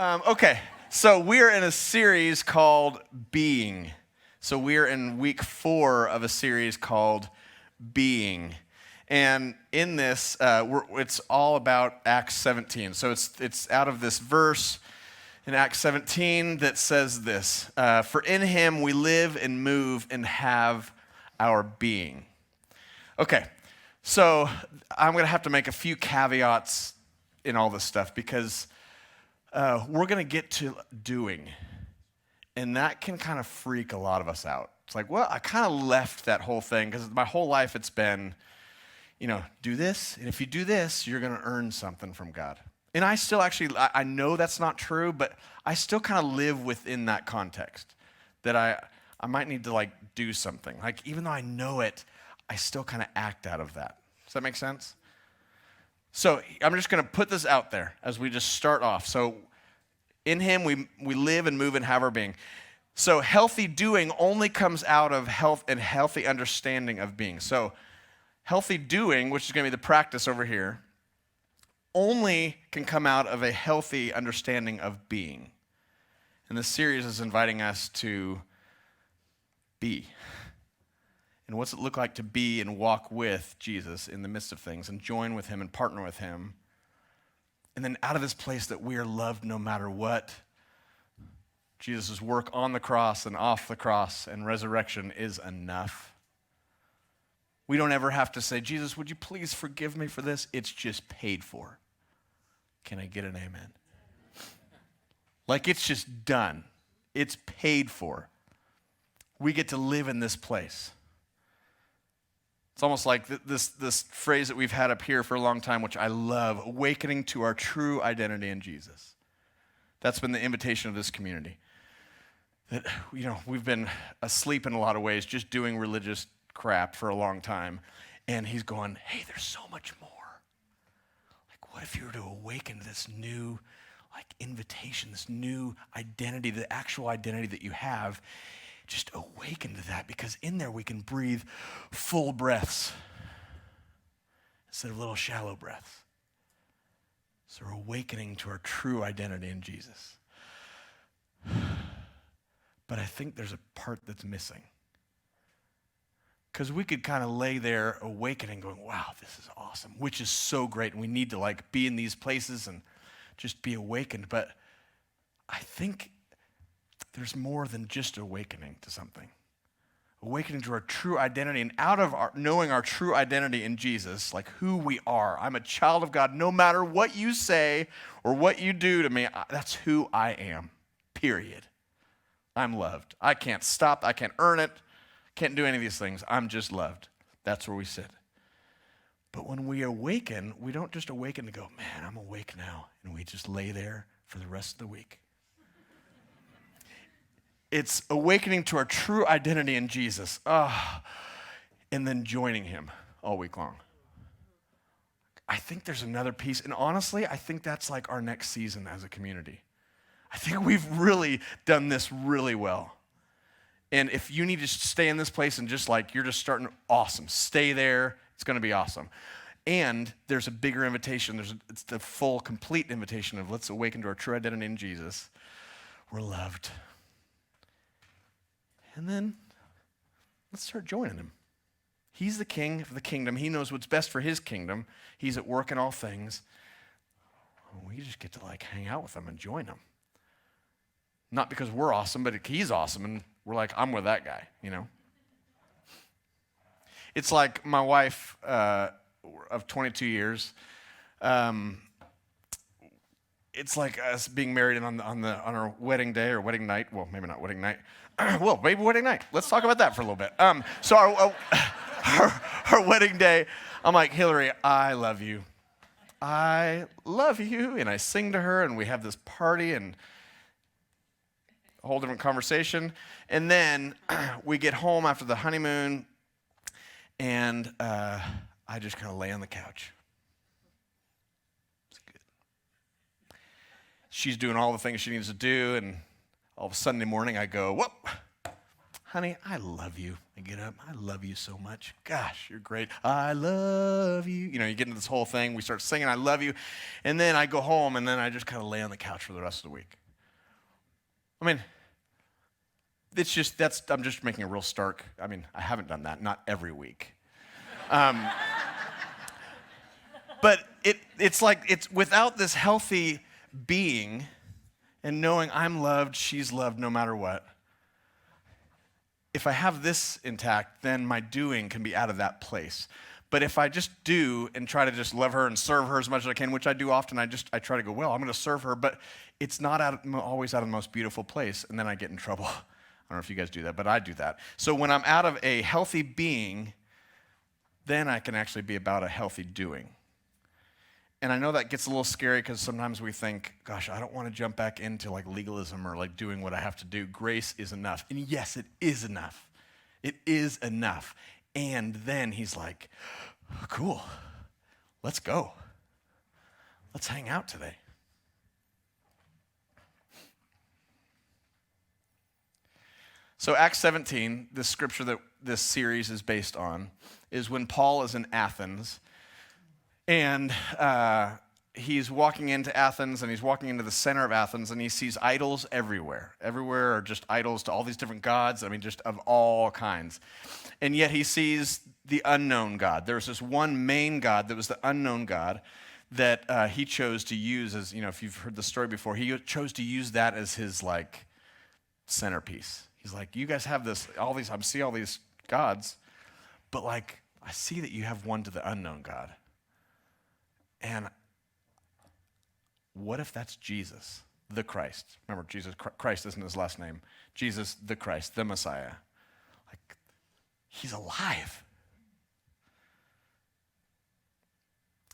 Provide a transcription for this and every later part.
Okay, so we're in a series called Being. So we're in week 4 of a series called Being. And in this, it's all about Acts 17. So it's out of this verse in Acts 17 that says this, for in him we live and move and have our being. Okay, so I'm going to have to make a few caveats in all this stuff because we're going to get to doing, and that can kind of freak a lot of us out. It's like, well, I kind of left that whole thing because my whole life it's been, do this, and if you do this, you're going to earn something from God. And I still actually, I know that's not true, but I still kind of live within that context that I might need to do something. Like even though I know it, I still kind of act out of that. Does that make sense? So I'm just going to put this out there as we just start off. So in him, we live and move and have our being. So healthy doing only comes out of health and healthy understanding of being. So healthy doing, which is going to be the practice over here, only can come out of a healthy understanding of being. And this series is inviting us to be. And what's it look like to be and walk with Jesus in the midst of things and join with him and partner with him? And then out of this place that we are loved no matter what, Jesus' work on the cross and off the cross and resurrection is enough. We don't ever have to say, Jesus, would you please forgive me for this? It's just paid for. Can I get an amen? It's just done. It's paid for. We get to live in this place. It's almost like this phrase that we've had up here for a long time, which I love, awakening to our true identity in Jesus. That's been the invitation of this community. That, we've been asleep in a lot of ways, just doing religious crap for a long time. And he's going, hey, there's so much more. What if you were to awaken to this new invitation, this new identity, the actual identity that you have? Just awaken to that, because in there we can breathe full breaths instead of little shallow breaths. So we're awakening to our true identity in Jesus. But I think there's a part that's missing. Because we could kind of lay there awakening going, wow, this is awesome, which is so great. And we need to be in these places and just be awakened. But I think there's more than just awakening to something. Awakening to our true identity, and out of knowing our true identity in Jesus, who we are. I'm a child of God. No matter what you say or what you do to me, that's who I am, period. I'm loved. I can't stop. I can't earn it. Can't do any of these things. I'm just loved. That's where we sit. But when we awaken, we don't just awaken to go, man, I'm awake now. And we just lay there for the rest of the week. It's awakening to our true identity in Jesus. And then joining him all week long. I think there's another piece. And honestly, I think that's our next season as a community. I think we've really done this really well. And if you need to stay in this place and just you're just starting, awesome. Stay there. It's going to be awesome. And there's a bigger invitation. It's the full, complete invitation of let's awaken to our true identity in Jesus. We're loved. And then let's start joining him. He's the king of the kingdom. He knows what's best for his kingdom. He's at work in all things. We just get to hang out with him and join him. Not because we're awesome, but he's awesome. And we're I'm with that guy, It's like my wife of 22 years. It's like us being married and on our wedding day or wedding night. Well, maybe not wedding night. Well, maybe wedding night. Let's talk about that for a little bit. So our wedding day, I'm like, Hillary, I love you. I love you. And I sing to her, and we have this party and a whole different conversation. And then we get home after the honeymoon, and I just kind of lay on the couch. It's good. She's doing all the things she needs to do, and all of a Sunday morning I go, whoop, honey, I love you. I get up, I love you so much. Gosh, you're great. I love you. You know, you get into this whole thing. We start singing, I love you. And then I go home, and then I just kind of lay on the couch for the rest of the week. I mean, I'm just making a real stark, I haven't done that, not every week. But it's without this healthy being and knowing I'm loved, she's loved no matter what. If I have this intact, then my doing can be out of that place. But if I just do and try to just love her and serve her as much as I can, which I do often, I try to go, well, I'm going to serve her, but it's not always out of the most beautiful place, and then I get in trouble. I don't know if you guys do that, but I do that. So when I'm out of a healthy being, then I can actually be about a healthy doing. And I know that gets a little scary because sometimes we think, gosh, I don't want to jump back into like legalism or like doing what I have to do. Grace is enough. And yes, it is enough. It is enough. And then he's like, cool, let's go. Let's hang out today. So Acts 17, this scripture that this series is based on, is when Paul is in Athens. And he's walking into Athens, and he's walking into the center of Athens, and he sees idols everywhere. Everywhere are just idols to all these different gods, just of all kinds. And yet he sees the unknown God. There was this one main God that was the unknown God that he chose to use as, if you've heard the story before, he chose to use that as his, centerpiece. He's like, you guys have I see all these gods, but, I see that you have one to the unknown God. And what if that's Jesus, the Christ? Remember, Christ isn't his last name. Jesus, the Christ, the Messiah. He's alive.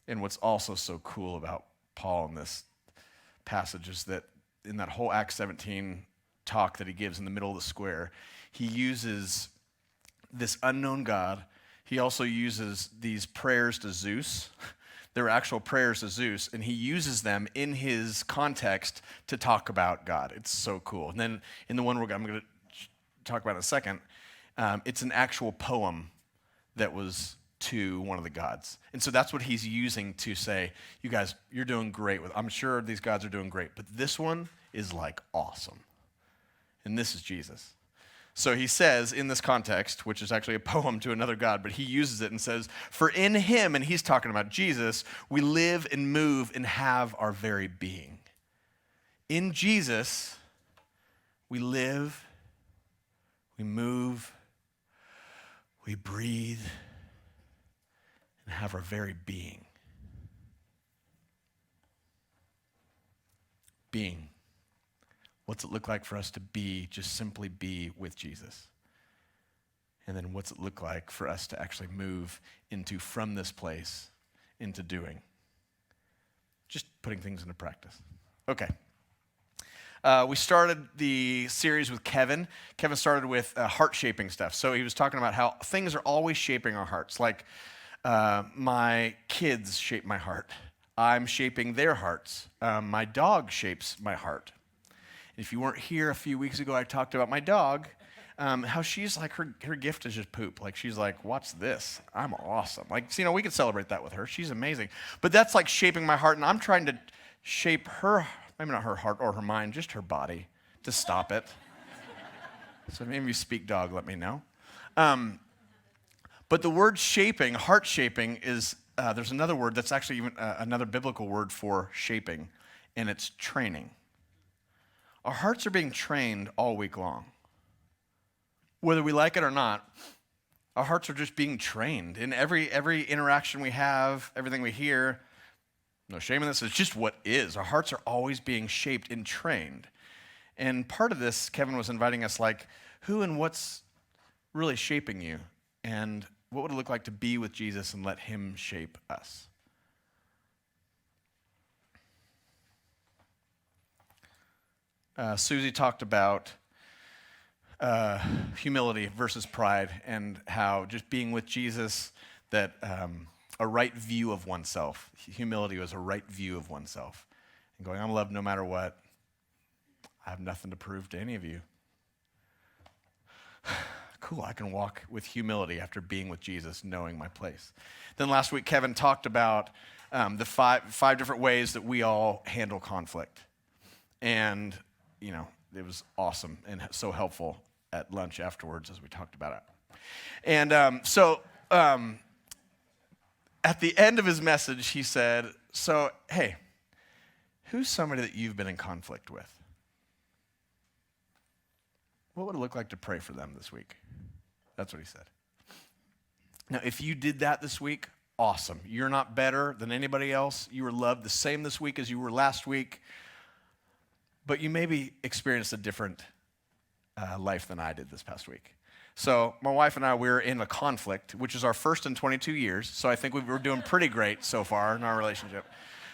And what's also so cool about Paul in this passage is that in that whole Acts 17 talk that he gives in the middle of the square, he uses this unknown God. He also uses these prayers to Zeus. They're actual prayers to Zeus, and he uses them in his context to talk about God. It's so cool. And then in the one I'm going to talk about in a second, it's an actual poem that was to one of the gods. And so that's what he's using to say, you guys, you're doing great. I'm sure these gods are doing great, but this one is awesome. And this is Jesus. So he says in this context, which is actually a poem to another God, but he uses it and says, for in him, and he's talking about Jesus, we live and move and have our very being. In Jesus, we live, we move, we breathe, and have our very being. Being. What's it look like for us to be, just simply be with Jesus? And then what's it look like for us to actually move into, from this place, into doing? Just putting things into practice. Okay. We started the series with Kevin. Kevin started with heart-shaping stuff. So he was talking about how things are always shaping our hearts. My kids shape my heart. I'm shaping their hearts. My dog shapes my heart. If you weren't here a few weeks ago, I talked about my dog, how she's her gift is just poop. She's like, watch this. I'm awesome. We could celebrate that with her. She's amazing. But that's shaping my heart, and I'm trying to shape her, maybe not her heart or her mind, just her body to stop it. So maybe you speak dog, let me know. But the word shaping, heart shaping, is, there's another word that's actually even another biblical word for shaping, and it's training. Our hearts are being trained all week long. Whether we like it or not, our hearts are just being trained. In every interaction we have, everything we hear, no shame in this, it's just what is. Our hearts are always being shaped and trained. And part of this, Kevin was inviting us who and what's really shaping you? And what would it look like to be with Jesus and let him shape us? Susie talked about humility versus pride and how just being with Jesus, that a right view of oneself. Humility was a right view of oneself. And going, I'm loved no matter what. I have nothing to prove to any of you. cool, I can walk with humility after being with Jesus, knowing my place. Then last week, Kevin talked about the five different ways that we all handle conflict. And, it was awesome and so helpful at lunch afterwards as we talked about it. And at the end of his message, he said, so, hey, who's somebody that you've been in conflict with? What would it look like to pray for them this week? That's what he said. Now, if you did that this week, awesome. You're not better than anybody else. You were loved the same this week as you were last week. But you maybe experienced a different life than I did this past week. So my wife and I, we're in a conflict, which is our first in 22 years. So I think we were doing pretty great so far in our relationship.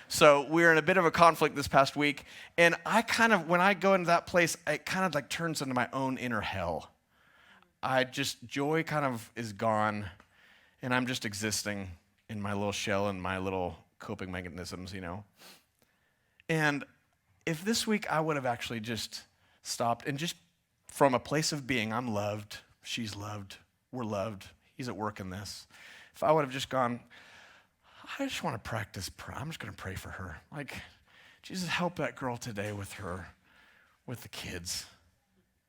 So we're in a bit of a conflict this past week. And when I go into that place, it kind of like turns into my own inner hell. Joy kind of is gone. And I'm just existing in my little shell and my little coping mechanisms, And if this week I would have actually just stopped and just from a place of being, I'm loved, she's loved, we're loved, he's at work in this. If I would have just gone, I just want to practice prayer. I'm just going to pray for her. Like, Jesus, help that girl today with the kids,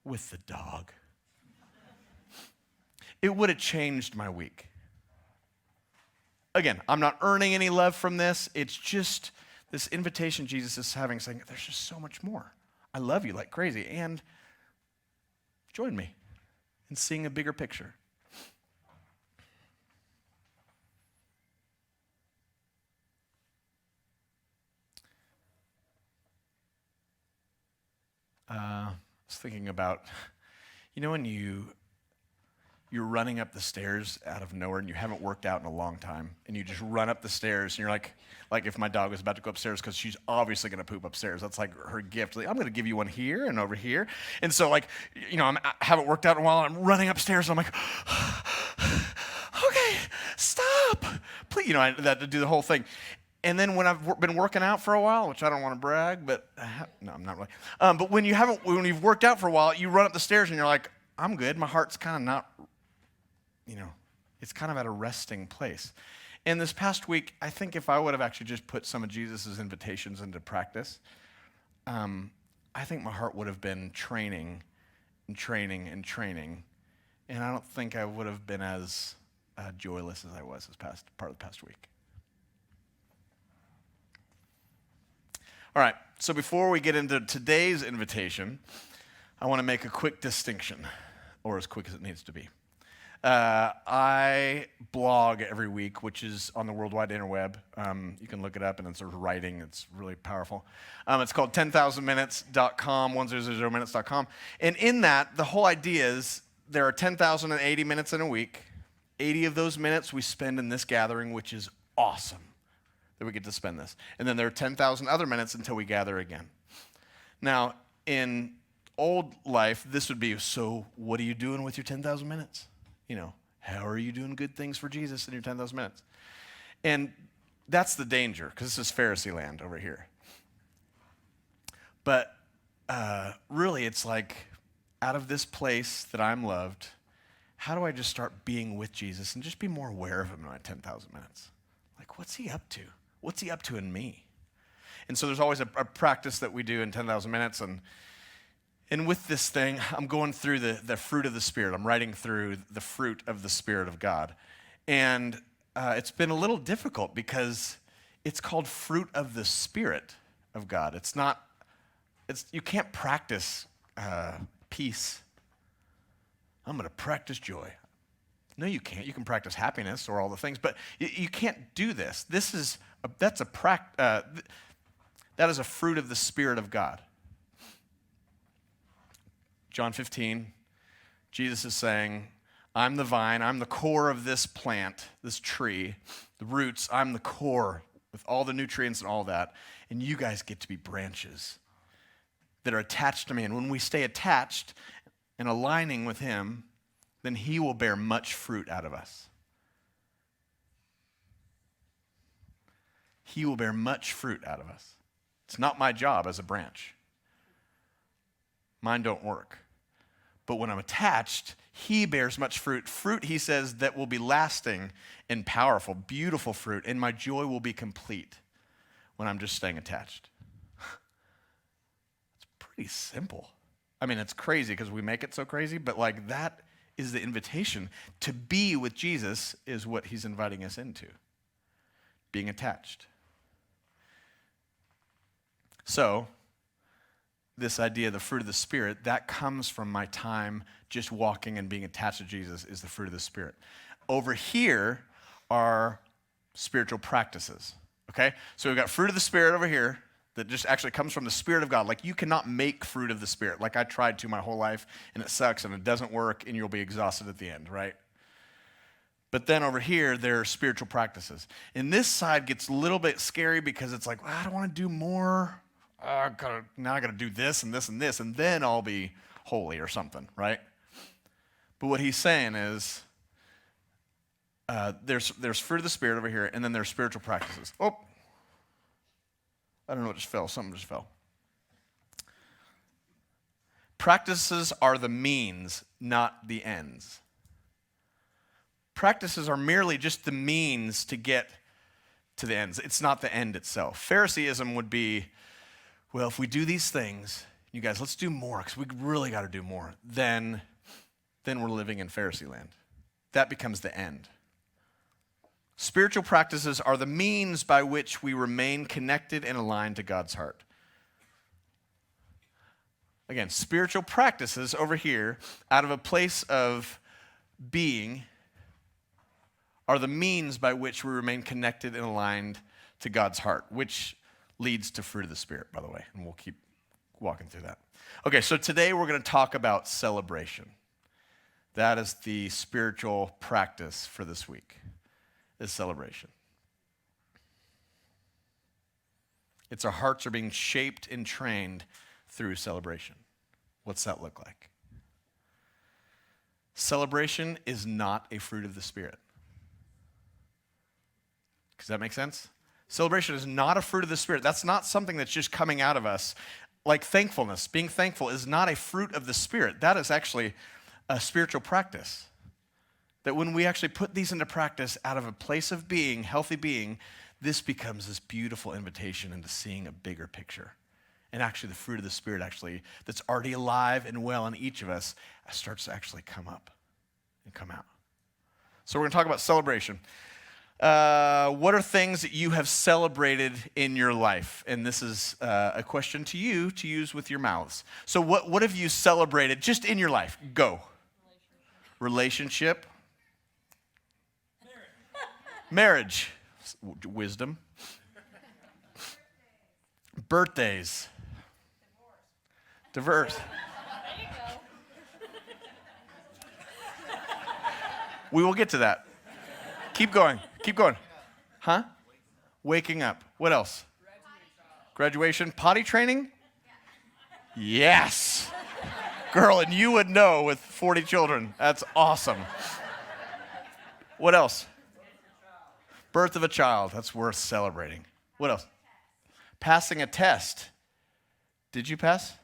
with the dog. It would have changed my week. Again, I'm not earning any love from this. It's just this invitation Jesus is having, saying, there's just so much more. I love you like crazy, and join me in seeing a bigger picture. I was thinking about, when you're running up the stairs out of nowhere and you haven't worked out in a long time, and you just run up the stairs and you're like if my dog was about to go upstairs because she's obviously going to poop upstairs. That's like her gift. Like, I'm going to give you one here and over here. And so I haven't worked out in a while. I'm running upstairs and I'm like, okay, stop. Please, I had to do the whole thing. And then when I've been working out for a while, which I don't want to brag, but no, I'm not really. But when you've worked out for a while, you run up the stairs and you're like, I'm good. My heart's kind of not, it's kind of at a resting place. And this past week, I think if I would have actually just put some of Jesus' invitations into practice, I think my heart would have been training and training and training. And I don't think I would have been as joyless as I was this part of the past week. All right, so before we get into today's invitation, I want to make a quick distinction, or as quick as it needs to be. I blog every week, which is on the World Wide Interweb. You can look it up, and it's sort of writing. It's really powerful. It's called 10,000minutes.com, 1000minutes.com. And in that, the whole idea is there are 10,080 minutes in a week. 80 of those minutes we spend in this gathering, which is awesome that we get to spend this. And then there are 10,000 other minutes until we gather again. Now, in old life, this would be, so what are you doing with your 10,000 minutes? How are you doing good things for Jesus in your 10,000 minutes? And that's the danger, because this is Pharisee land over here. But really, it's like, out of this place that I'm loved, how do I just start being with Jesus and just be more aware of him in my 10,000 minutes? Like, what's he up to? What's he up to in me? And so there's always a practice that we do in 10,000 minutes, and with this thing, I'm going through the fruit of the Spirit. I'm writing through the fruit of the Spirit of God. And it's been a little difficult because it's called fruit of the Spirit of God. You can't practice peace. I'm going to practice joy. No, you can't. You can practice happiness or all the things, but you can't do this. That is a fruit of the Spirit of God. John 15, Jesus is saying, I'm the vine, I'm the core of this plant, this tree, the roots, I'm the core with all the nutrients and all that, and you guys get to be branches that are attached to me. And when we stay attached and aligning with him, then he will bear much fruit out of us. He will bear much fruit out of us. It's not my job as a branch. Mine don't work. But when I'm attached, he bears much fruit. Fruit, he says, that will be lasting and powerful, beautiful fruit, and my joy will be complete when I'm just staying attached. It's pretty simple. I mean, it's crazy because we make it so crazy, but like that is the invitation. To be with Jesus is what he's inviting us into, being attached. So, this idea, the fruit of the Spirit, that comes from my time just walking and being attached to Jesus is the fruit of the Spirit. Over here are spiritual practices, okay? So we've got fruit of the Spirit over here that just actually comes from the Spirit of God. Like you cannot make fruit of the Spirit. Like I tried to my whole life and it sucks and it doesn't work and you'll be exhausted at the end, right? But then over here, there are spiritual practices. And this side gets a little bit scary because it's like, well, I don't want to do more. Now I got to do this and this and this, and then I'll be holy or something, right? But what he's saying is there's fruit of the Spirit over here, and then there's spiritual practices. Oh, I don't know what just fell. Something just fell. Practices are the means, not the ends. Practices are merely just the means to get to the ends. It's not the end itself. Phariseeism would be, well, if we do these things, you guys, let's do more because we really got to do more. Then we're living in Pharisee land. That becomes the end. Spiritual practices are the means by which we remain connected and aligned to God's heart. Again, spiritual practices over here, out of a place of being, are the means by which we remain connected and aligned to God's heart, which leads to fruit of the Spirit, by the way, and we'll keep walking through that. Okay, so today we're going to talk about celebration. That is the spiritual practice for this week, is celebration. It's our hearts are being shaped and trained through celebration. What's that look like? Celebration is not a fruit of the Spirit. Does that make sense? Celebration is not a fruit of the Spirit. That's not something that's just coming out of us. Like thankfulness, being thankful is not a fruit of the Spirit. That is actually a spiritual practice. That when we actually put these into practice out of a place of being, healthy being, this becomes this beautiful invitation into seeing a bigger picture. And actually the fruit of the Spirit actually, that's already alive and well in each of us, starts to actually come up and come out. So we're going to talk about celebration. What are things that you have celebrated in your life? And this is a question to you to use with your mouths. So what have you celebrated just in your life? Go. Relationship. Marriage. Wisdom. Birthdays. Divorce. There you go. We will get to that. Keep going. Keep going. Huh? Waking up. What else? Graduation. Potty training? Yes. Girl, and you would know with 40 children. That's awesome. What else? Birth of a child. That's worth celebrating. What else? Passing a test. Did you pass?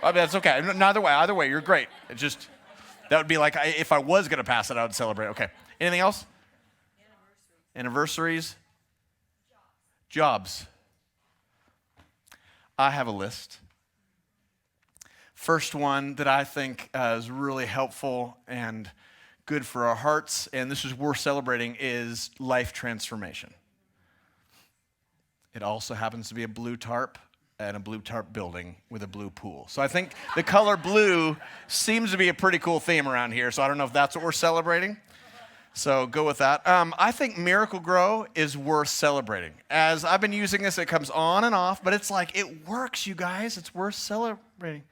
I mean, that's okay. Either way, you're great. It just, that would be like, if I was going to pass it, I would celebrate. Okay. Anything else? Anniversaries. Jobs. I have a list. First one that I think is really helpful and good for our hearts, and this is worth celebrating, is life transformation. It also happens to be a blue tarp and a blue tarp building with a blue pool. So I think the color blue seems to be a pretty cool theme around here, so I don't know if that's what we're celebrating. So go with that. I think Miracle Grow is worth celebrating. As I've been using this, it comes on and off, but it's like, it works, you guys. It's worth celebrating.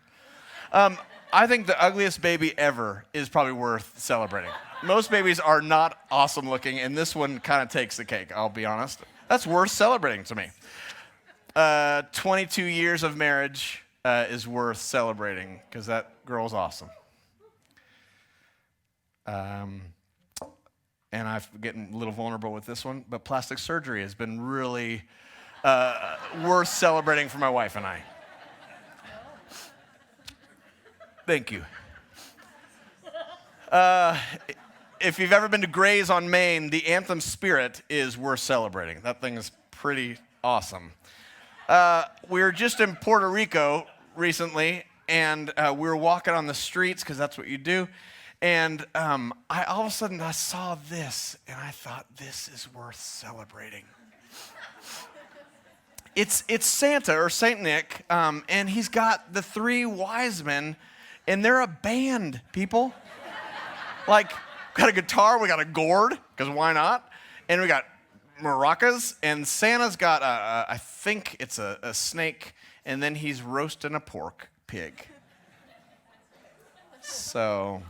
I think the ugliest baby ever is probably worth celebrating. Most babies are not awesome looking, and this one kind of takes the cake, I'll be honest. That's worth celebrating to me. 22 years of marriage is worth celebrating because that girl's awesome. And I'm getting a little vulnerable with this one, but plastic surgery has been really worth celebrating for my wife and I. Thank you. If you've ever been to Gray's on Main, the anthem Spirit is worth celebrating. That thing is pretty awesome. We were just in Puerto Rico recently, and we were walking on the streets because that's what you do. And all of a sudden I saw this, and I thought, this is worth celebrating. It's Santa or Saint Nick, and he's got the three wise men, and they're a band, people. Like, got a guitar, we got a gourd, because why not? And we got maracas, and Santa's got I think it's a snake, and then he's roasting a pork pig. So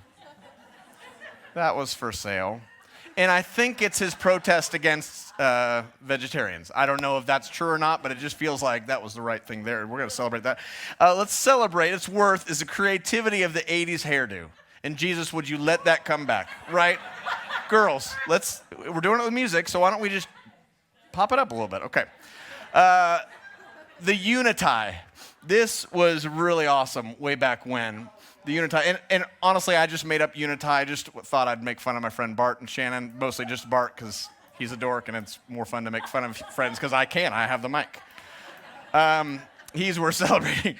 that was for sale. And I think it's his protest against vegetarians. I don't know if that's true or not, but it just feels like that was the right thing there. We're going to celebrate that. Let's celebrate its worth is the creativity of the 80s hairdo. And Jesus, would you let that come back, right? Girls, we're doing it with music, so why don't we just pop it up a little bit? Okay. The unitie. This was really awesome way back when. The unity, and honestly, I just made up unity. I just thought I'd make fun of my friend Bart and Shannon, mostly just Bart because he's a dork, and it's more fun to make fun of friends because I have the mic. He's worth celebrating.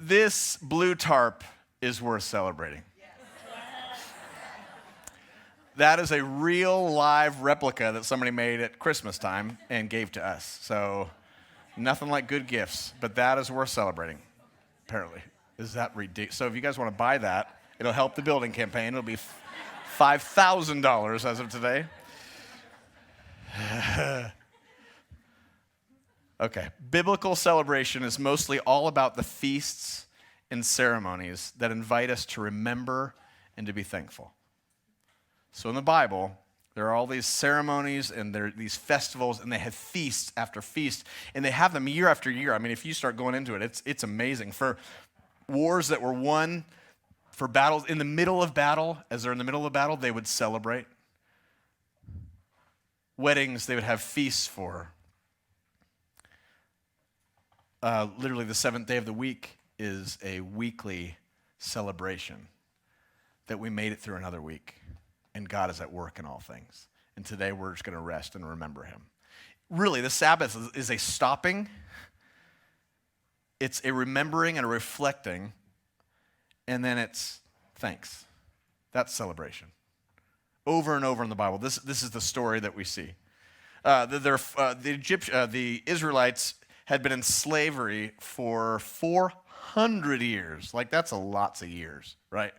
This blue tarp is worth celebrating. That is a real live replica that somebody made at Christmas time and gave to us. So nothing like good gifts, but that is worth celebrating, apparently. Is that ridiculous? So if you guys want to buy that, it'll help the building campaign. It'll be $5,000 as of today. Okay. Biblical celebration is mostly all about the feasts and ceremonies that invite us to remember and to be thankful. So in the Bible, there are all these ceremonies and there are these festivals, and they have feast after feast, and they have them year after year. I mean, if you start going into it, it's amazing. For wars that were won, for battles in the middle of battle, as they're in the middle of battle, they would celebrate. Weddings, they would have feasts for. Literally, the seventh day of the week is a weekly celebration that we made it through another week, and God is at work in all things. And today, we're just going to rest and remember Him. Really, the Sabbath is a stopping. It's a remembering and a reflecting, and then it's thanks. That's celebration. Over and over in the Bible, this is the story that we see. The Israelites had been in slavery for 400 years. Like, that's lots of years, right?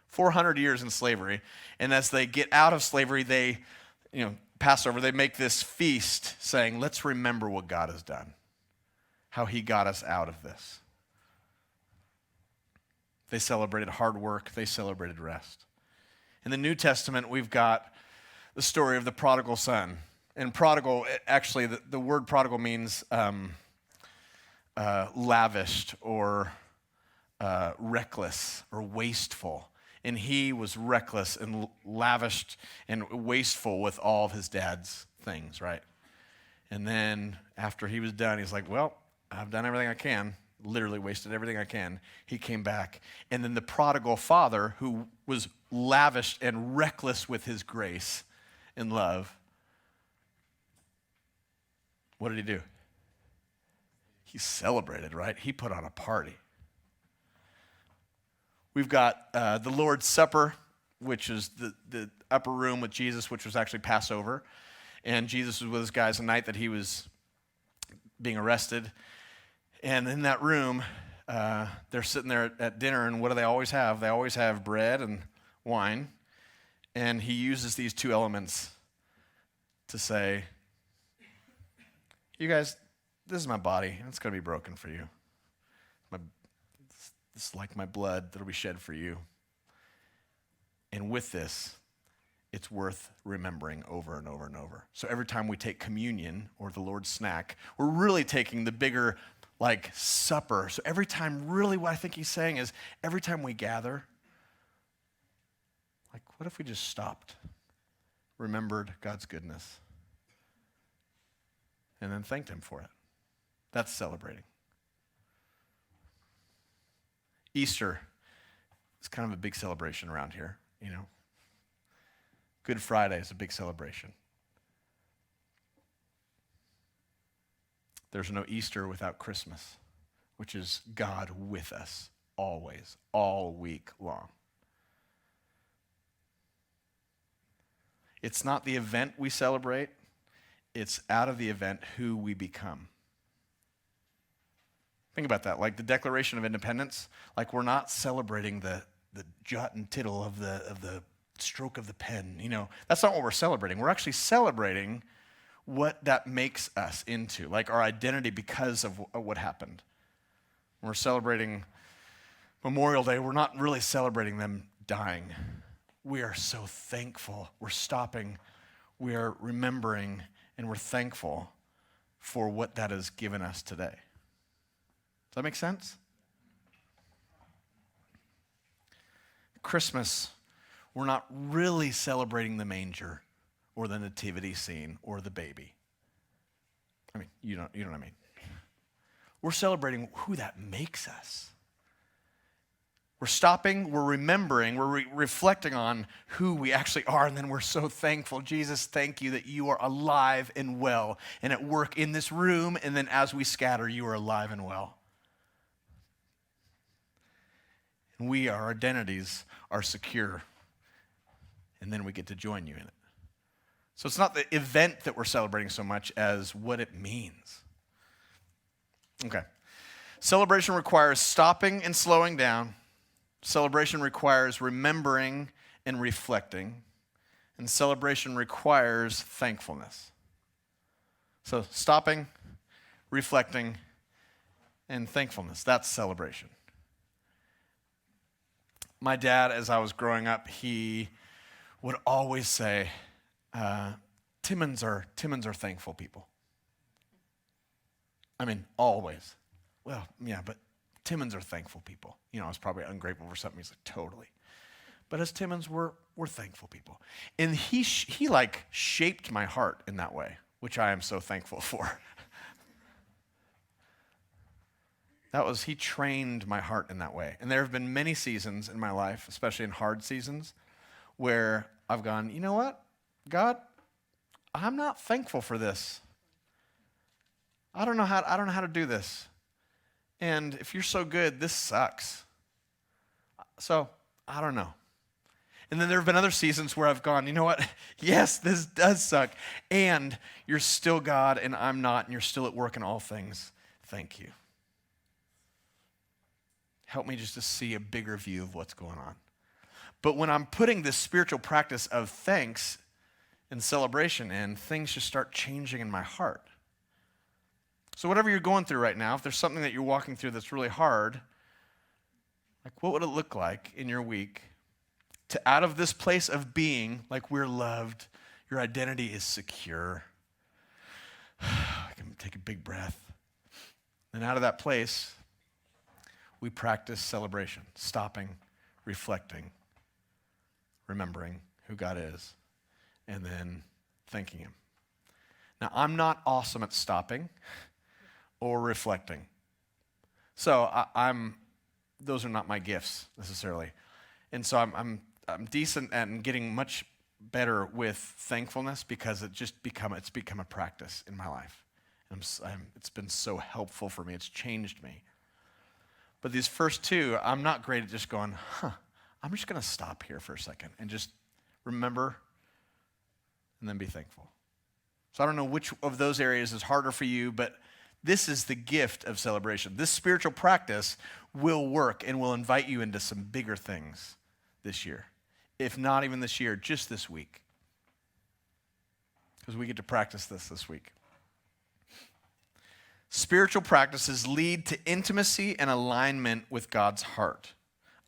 400 years in slavery. And as they get out of slavery, they, Passover, they make this feast saying, let's remember what God has done, how He got us out of this. They celebrated hard work. They celebrated rest. In the New Testament, we've got the story of the prodigal son. And prodigal, actually, the word prodigal means lavished or reckless or wasteful. And he was reckless and lavished and wasteful with all of his dad's things, right? And then after he was done, he's like, well, I've done everything I can, literally wasted everything I can. He came back. And then the prodigal father, who was lavished and reckless with his grace and love, what did he do? He celebrated, right? He put on a party. We've got the Lord's Supper, which is the upper room with Jesus, which was actually Passover. And Jesus was with his guys the night that he was being arrested. And in that room, they're sitting there at dinner, and what do they always have? They always have bread and wine. And he uses these two elements to say, you guys, this is my body, and it's going to be broken for you. It's like my blood that'll be shed for you. And with this, it's worth remembering over and over and over. So every time we take communion or the Lord's snack, we're really taking the bigger, supper. So every time, really what I think he's saying is, every time we gather, what if we just stopped, remembered God's goodness, and then thanked him for it? That's celebrating. Easter is kind of a big celebration around here, you know. Good Friday is a big celebration. There's no Easter without Christmas, which is God with us always, all week long. It's not the event we celebrate, it's out of the event who we become. Think about that, like the Declaration of Independence, like we're not celebrating the jot and tittle of the stroke of the pen, you know. That's not what we're celebrating. We're actually celebrating what that makes us into, like our identity because of what happened. We're celebrating Memorial Day. We're not really celebrating them dying. We are so thankful. We're stopping, we are remembering, and we're thankful for what that has given us today. Does that make sense? Christmas, we're not really celebrating the manger or the nativity scene or the baby. I mean, you know what I mean. We're celebrating who that makes us. We're stopping, we're remembering, we're reflecting on who we actually are, and then we're so thankful. Jesus, thank you that you are alive and well and at work in this room, and then as we scatter, you are alive and well. And our identities are secure, and then we get to join you in it. So it's not the event that we're celebrating so much as what it means. Okay. Celebration requires stopping and slowing down. Celebration requires remembering and reflecting. And celebration requires thankfulness. So stopping, reflecting, and thankfulness. That's celebration. My dad, as I was growing up, he would always say, Timmons are thankful people. I mean, always. Well, yeah, but Timmons are thankful people. You know, I was probably ungrateful for something. He's like, totally. But as Timmons, we're thankful people. And he like shaped my heart in that way, which I am so thankful for. He trained my heart in that way. And there have been many seasons in my life, especially in hard seasons, where I've gone, you know what, God, I'm not thankful for this. I don't know how to do this. And if you're so good, this sucks. So, I don't know. And then there have been other seasons where I've gone, you know what? Yes, this does suck. And you're still God and I'm not, and you're still at work in all things. Thank you. Help me just to see a bigger view of what's going on. But when I'm putting this spiritual practice of thanks and celebration in, things just start changing in my heart. So whatever you're going through right now, if there's something that you're walking through that's really hard, like what would it look like in your week to out of this place of being, like we're loved, your identity is secure. I can take a big breath. And out of that place, we practice celebration, stopping, reflecting, remembering who God is, and then thanking him. Now, I'm not awesome at stopping or reflecting. So those are not my gifts necessarily. And so I'm decent at getting much better with thankfulness because it's become a practice in my life. It's been so helpful for me. It's changed me. But these first two, I'm not great at just going, I'm just going to stop here for a second and just remember and then be thankful. So I don't know which of those areas is harder for you, but this is the gift of celebration. This spiritual practice will work and will invite you into some bigger things this year. If not even this year, just this week. Because we get to practice this week. Spiritual practices lead to intimacy and alignment with God's heart,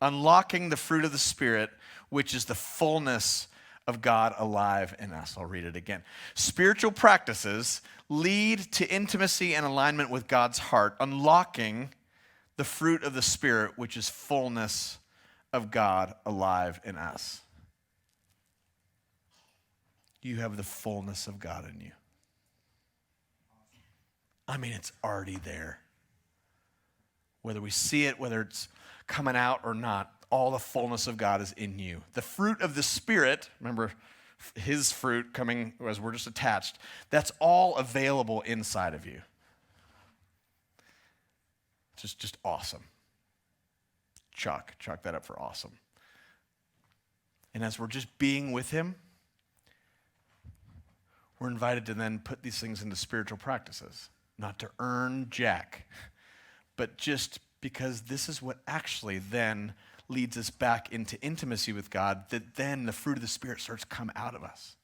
unlocking the fruit of the Spirit, which is the fullness of God alive in us. I'll read it again. Spiritual practices lead to intimacy and alignment with God's heart, unlocking the fruit of the Spirit, which is fullness of God alive in us. You have the fullness of God in you. I mean, it's already there. whether we see it, whether it's coming out or not, all the fullness of God is in you. The fruit of the Spirit, remember his fruit coming as we're just attached, that's all available inside of you. Just awesome. Chalk that up for awesome. And as we're just being with him, we're invited to then put these things into spiritual practices, not to earn jack, but just because this is what actually then leads us back into intimacy with God, that then the fruit of the Spirit starts to come out of us.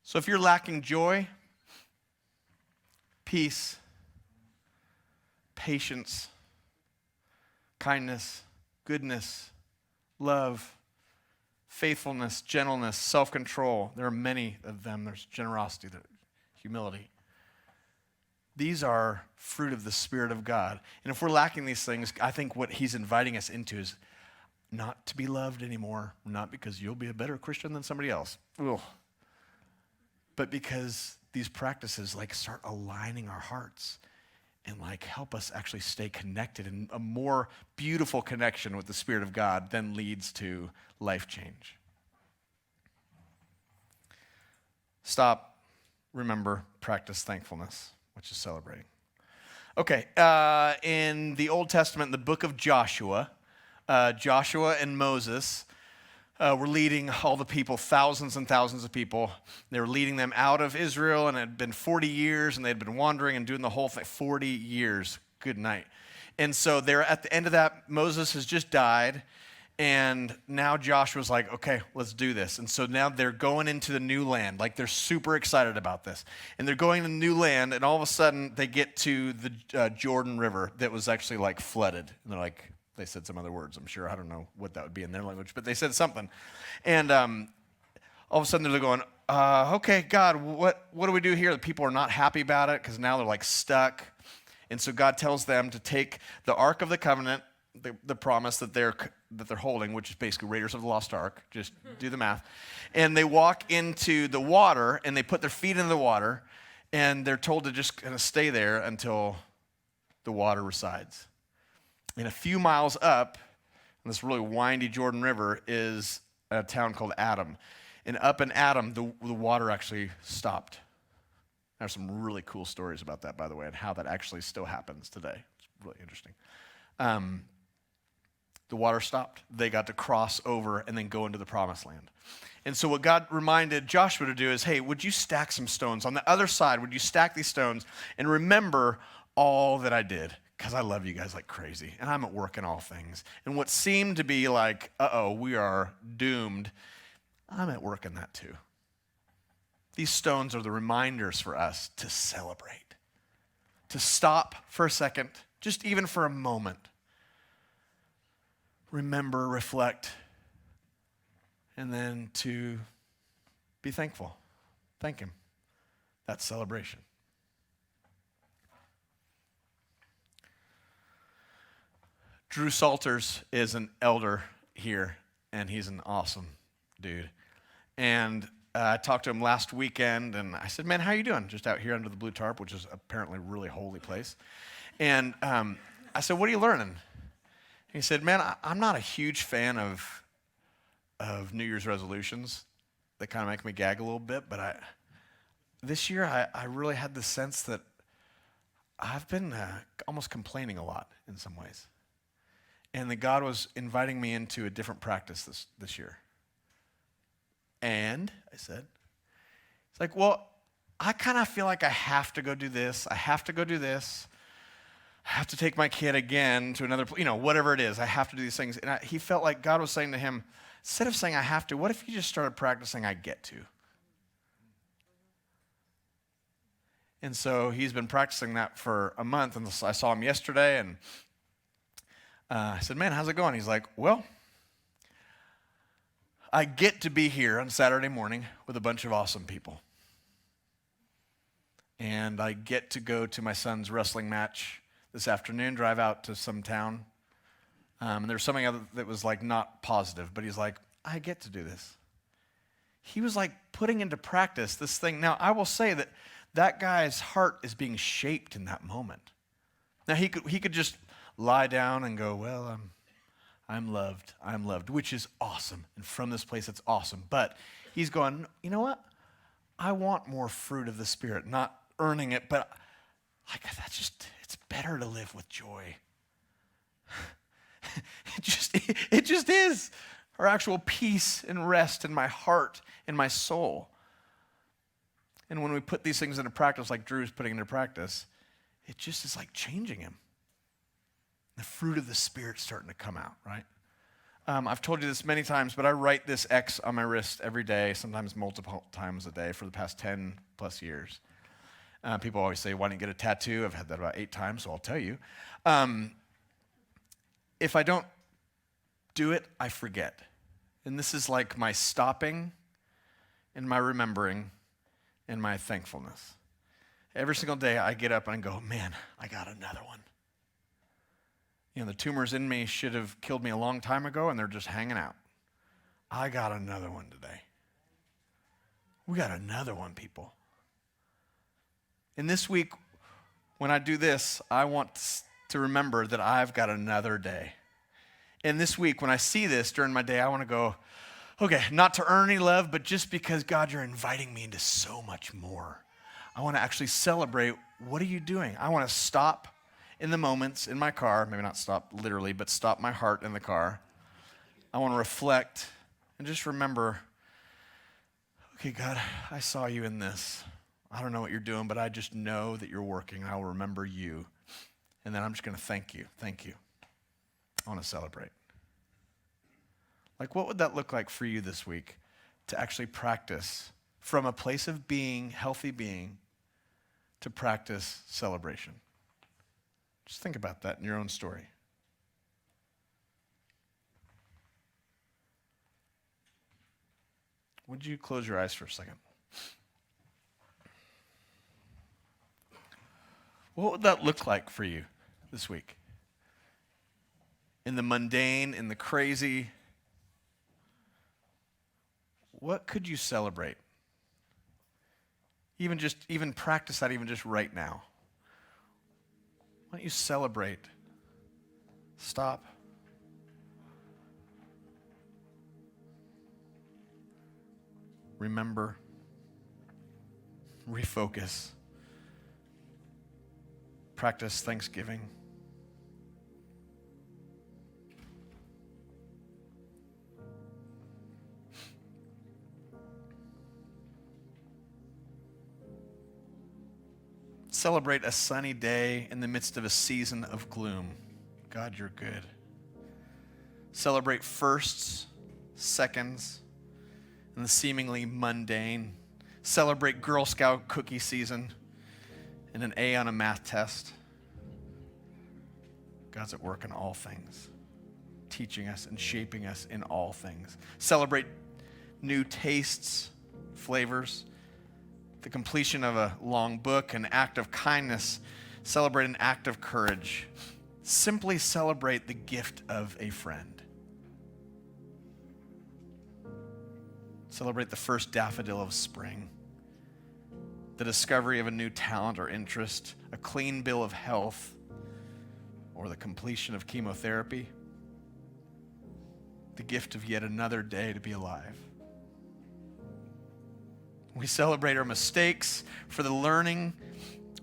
So if you're lacking joy, peace, patience, kindness, goodness, love, faithfulness, gentleness, self-control. There are many of them. There's generosity, humility. These are fruit of the Spirit of God. And if we're lacking these things, I think what he's inviting us into is not to be loved anymore, not because you'll be a better Christian than somebody else, but because these practices start aligning our hearts and help us actually stay connected. And a more beautiful connection with the Spirit of God then leads to life change. Stop, remember, practice thankfulness, which is celebrating. Okay, in the Old Testament, in the book of Joshua, Joshua and Moses were leading all the people, thousands and thousands of people. They were leading them out of Israel, and it had been 40 years, and they'd been wandering and doing the whole thing. 40 years. Good night. And so they're at the end of that. Moses has just died, and now Joshua's like, okay, let's do this. And so now they're going into the new land. They're super excited about this. And they're going to the new land, and all of a sudden they get to the Jordan River that was actually flooded. And they're like, they said some other words, I'm sure. I don't know what that would be in their language, but they said something. And all of a sudden they're going, okay, God, what do we do here? The people are not happy about it because now they're stuck. And so God tells them to take the Ark of the Covenant, the promise that they're holding, which is basically Raiders of the Lost Ark. Just do the math. And they walk into the water, and they put their feet in the water, and they're told to just kind of stay there until the water resides. And a few miles up, on this really windy Jordan River, is a town called Adam. And up in Adam, the water actually stopped. There's some really cool stories about that, by the way, and how that actually still happens today. It's really interesting. The water stopped. They got to cross over and then go into the promised land. And so what God reminded Joshua to do is, hey, would you stack some stones? On the other side, would you stack these stones and remember all that I did? Because I love you guys like crazy, and I'm at work in all things. And what seemed to be we are doomed, I'm at work in that too. These stones are the reminders for us to celebrate, to stop for a second, just even for a moment. Remember, reflect, and then to be thankful. Thank him. That's celebration. Drew Salters is an elder here, and he's an awesome dude. And I talked to him last weekend, and I said, man, how you doing? Just out here under the blue tarp, which is apparently a really holy place. And I said, what are you learning? He said, man, I'm not a huge fan of New Year's resolutions. They kind of make me gag a little bit, but this year I really had the sense that I've been almost complaining a lot in some ways. And that God was inviting me into a different practice this year. And I said, it's like, well, I kind of feel like I have to go do this. I have to go do this. I have to take my kid again to another, whatever it is. I have to do these things. And he felt like God was saying to him, instead of saying I have to, what if you just started practicing I get to? And so he's been practicing that for a month. And I saw him yesterday, and I said, man, how's it going? He's like, well, I get to be here on Saturday morning with a bunch of awesome people. And I get to go to my son's wrestling match this afternoon, drive out to some town. And there was something other that was not positive, but he's like, I get to do this. He was putting into practice this thing. Now, I will say that guy's heart is being shaped in that moment. Now he could just lie down and go, well, I'm loved, which is awesome. And from this place, it's awesome. But he's going, you know what? I want more fruit of the Spirit, not earning it, but like it's better to live with joy. It just is. Or actual peace and rest in my heart, in my soul. And when we put these things into practice, like Drew's putting into practice, it just is like changing him. The fruit of the Spirit's starting to come out, right? I've told you this many times, but I write this X on my wrist every day, sometimes multiple times a day for the past 10 plus years. People always say, why don't you get a tattoo? I've had that about 8 times, so I'll tell you. If I don't do it, I forget. And this is like my stopping and my remembering and my thankfulness. Every single day I get up and I go, man, I got another one. The tumors in me should have killed me a long time ago, and they're just hanging out. I got another one today. We got another one, people. And this week, when I do this, I want to remember that I've got another day. And this week, when I see this during my day, I want to go, okay, not to earn any love, but just because, God, you're inviting me into so much more. I want to actually celebrate, what are you doing? I want to stop in the moments in my car, maybe not stop literally, but stop my heart in the car. I want to reflect and just remember, okay, God, I saw you in this. I don't know what you're doing, but I just know that you're working. I will remember you. And then I'm just going to thank you. Thank you. I want to celebrate. Like, what would that look like for you this week to actually practice from a place of being, healthy being, to practice celebration? Just think about that in your own story. Would you close your eyes for a second? What would that look like for you this week? In the mundane, in the crazy, what could you celebrate? Even practice that even just right now. Why don't you celebrate? Stop. Remember. Refocus. Practice thanksgiving. Celebrate a sunny day in the midst of a season of gloom. God, you're good. Celebrate firsts, seconds, and the seemingly mundane. Celebrate Girl Scout cookie season and an A on a math test. God's at work in all things, teaching us and shaping us in all things. Celebrate new tastes, flavors, the completion of a long book, an act of kindness. Celebrate an act of courage. Simply celebrate the gift of a friend. Celebrate the first daffodil of spring, the discovery of a new talent or interest, a clean bill of health, or the completion of chemotherapy, the gift of yet another day to be alive. We celebrate our mistakes for the learning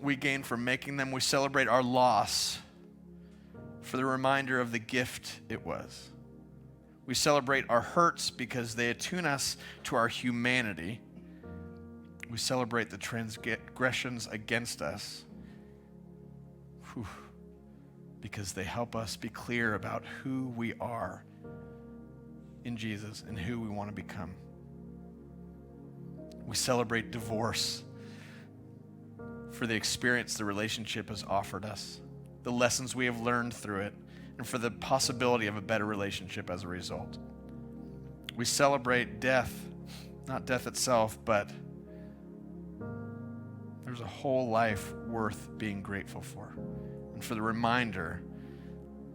we gain from making them. We celebrate our loss for the reminder of the gift it was. We celebrate our hurts because they attune us to our humanity. We celebrate the transgressions against us because they help us be clear about who we are in Jesus and who we want to become. We celebrate divorce for the experience the relationship has offered us, the lessons we have learned through it, and for the possibility of a better relationship as a result. We celebrate death, not death itself, but there's a whole life worth being grateful for, and for the reminder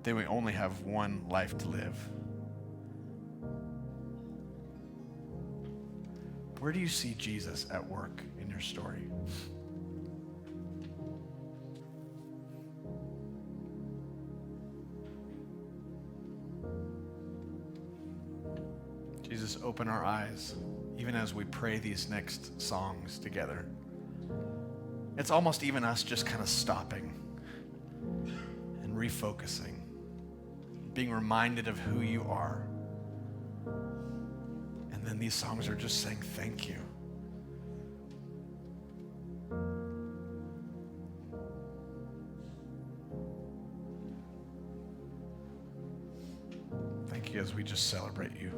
that we only have one life to live. Where do you see Jesus at work in your story? open our eyes, even as we pray these next songs together. It's almost even us just kind of stopping and refocusing, being reminded of who you are. And then these songs are just saying thank you. Thank you as we just celebrate you.